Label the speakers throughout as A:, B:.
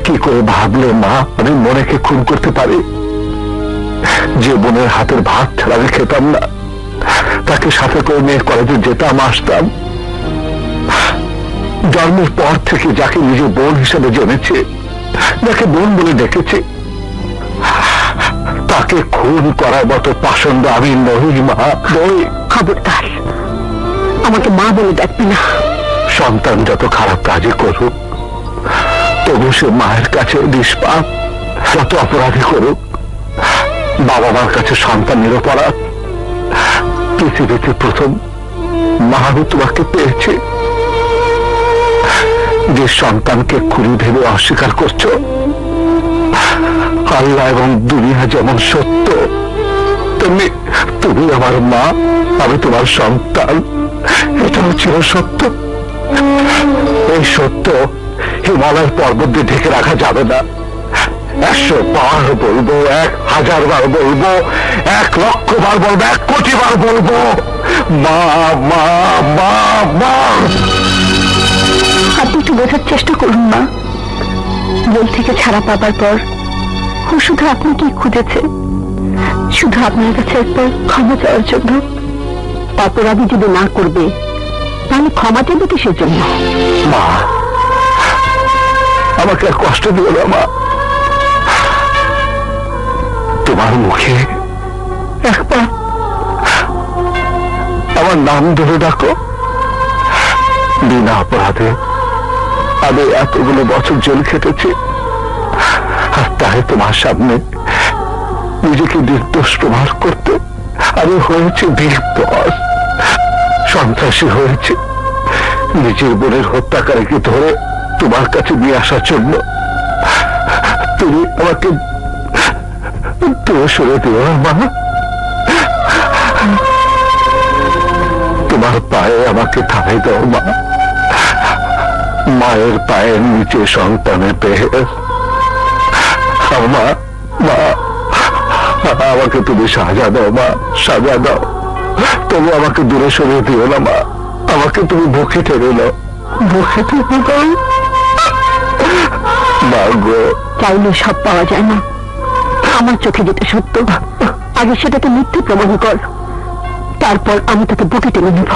A: কি করে ভাবলে মা আমি মনেকে খুন করতে পারি? যে বোনের হাতের ভাত ছাড়া আমি খেতাম না, তাকে সাথে করে নিয়ে কলেজে যেতাম আসতাম। জন্মের পর থেকে যাকে নিজের বোন হিসেবে জেনেছে, যাকে বোন বলে ডেকেছে, তাকে খুন করার মতো পাষণ্ড আমি নই মা, নই।
B: খবরদার আমাকে মা বলে ডাকবে না।
A: সন্তান যত খারাপ কাজই করুক, তবু সে মায়ের কাছে নিষ্পাপ। যত অপরাধী করুক, বাবা মার কাছে সন্তান নিরপরাধ। পৃথিবীতে প্রথম মা আমি তোমাকে পেয়েছি। যে সন্তানকে খুনি ভেবে অস্বীকার করছো, আল্লাহ এবং দুনিয়া যেমন সত্য, তেমনি তুমি আমার মা, আমি তোমার সন্তান, এটাও ছিল সত্য। এই সত্য হিমালয়ের পর্বত দিয়ে ঢেকে রাখা যাবে না। 100 বার বলবো, 1000 বার বলবো, 1 লক্ষ বার বলবো, 1 কোটি বার বলবো, মা মা মা মা।
B: আপনি একটু বোঝার চেষ্টা করুন মা। জেল থেকে ছাড়া পাবার পর ও শুধু আপনাকেই খুঁজেছে, শুধু আপনার কাছে একবার ক্ষমা চাওয়ার জন্য। অপরাধী যদি না করবে তাহলে ক্ষমা চাইবে কিসের জন্য?
A: মা, আমাকে আর কষ্ট দিও না মা। তোমার মুখে একবার আমার নাম ধরে ডাকো। বিনা অপরাধে আমি এতগুলো বছর জেল খেটেছি, আর তাই তোমার সামনে নিজেকে নির্দোষ প্রমাণ করতে আমি হয়েছি নির্দোষ, সন্ত্রাসী হয়েছে। নিজের বোনের হত্যাকারীকে ধরে তোমার কাছে নিয়ে আসার জন্য তুমি আমাকে দূরে সরে দিও মা। তোমার পায়ে আমাকে ঠাঁই দাও মা। মায়ের পায়ের নিচে সন্তানের পেহের। মা মা, আমাকে তুমি সাজা দাও মা, সাজা দাও। তবু আমাকে দূরে সরিয়ে দিও না মা। আমাকে তুমি বুকে টেনে নাও, বুকে টেনে দাও মা গো।
B: চাইলে সব পাওয়া যায় না। আমার চোখে যেটা সত্য, আগে সেটাকে মিথ্যে প্রমাণ কর, তারপর আমি তাকে বুকে টেনে নেব।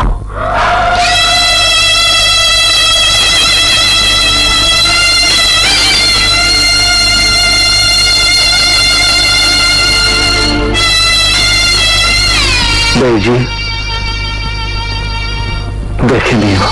A: বেজি, দেখে নিও।